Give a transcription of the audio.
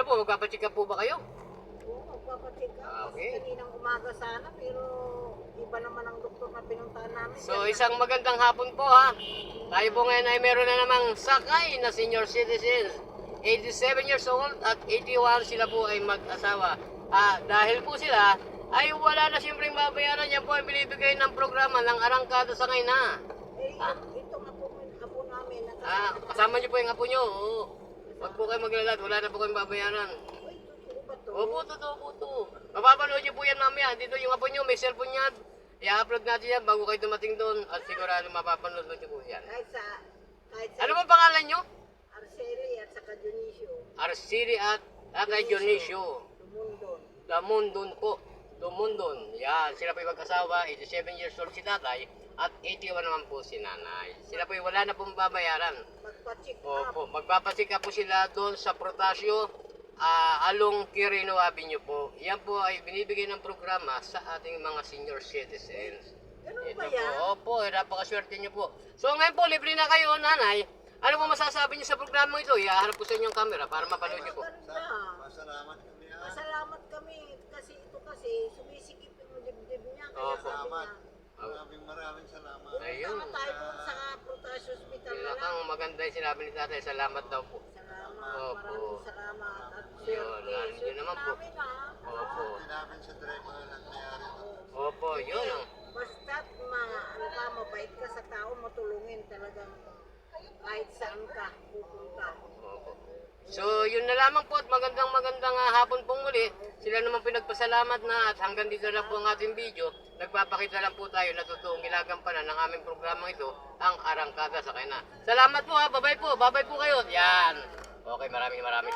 Ano po, magpapacheck up po ba kayo? Oo, magpapacheck up. Okay. Kasi kaninang umaga sana, pero iba naman ang doktor na pinuntahan namin. So isang magandang hapon po ha. Tayo po ngayon ay meron na namang sakay na senior citizens. 87 years old at 81 sila po ay mag-asawa. Dahil po sila ay wala na siyempre babayaran. Yan po ay binibigay ng programa ng Arangkada Sakay na. Ito nga po, apo namin. Kasama niyo po yung apo niyo. Oo. Wag po kayo maglalad, wala na po kayong babayaran. Uy, totoo ba to? Opo, totoo po to. Mapapanood niyo po yan mamaya. Dito yung apo niyo, may cellphone niya. I-upload natin yan bago kayo dumating doon. At sigurado mapapanood niyo po yan. Kahit sa Ano bang pangalan niyo? Arceli at saka Dionisio. Arceli at kay Dionisio. Lumundon. Dumundon po. Dumundon. Yan. Sila po yung mag-asawa. 87 years old si tatay. At 81 naman po si nanay. Sila po yung wala na pong babayaran. Magpa-check up. Opo. Magpapacheck up po sila doon sa Protasio. Along Quirino Avenue po. Yan po ay binibigay ng programa sa ating mga senior citizens. Ganun Ito ba yan? po. Opo. Napakaswerte niyo po. So ngayon po, libre na kayo, nanay. Ano po masasabi niyo sa programa ito? Ihaharap ko sa inyong camera para mapanood niyo po. Ganda. Masalamat kami ha. Masalamat kami kasi ito kasi sumisikip yung dibdib niya. Kaya Opo. sabi niya, Maraming salamat. Ayun. tama tayo po sa Protasio Hospital na lang. Ang maganda yung sinabi ni tatay. Salamat daw po. Salamat, Opo. maraming salamat. At Yun, swerte, narinig niyo naman po. namin ha. Opo. Hindi namin sa driver na nangyayari to. Opo, yun ang. Basta't mabait ka sa tao, matulungin talagang kahit saan ka pupunta. Opo. So, yun na lamang po at magandang hapon pong muli. Sila naman pinagpasalamat na at hanggang dito na po ang ating video. Nagpapakita lang po tayo na totoong ginagampanan ng aming programang ito, ang Arangkada Sakay na. Salamat po ha, babay po kayo. Yan. Okay, maraming salamat.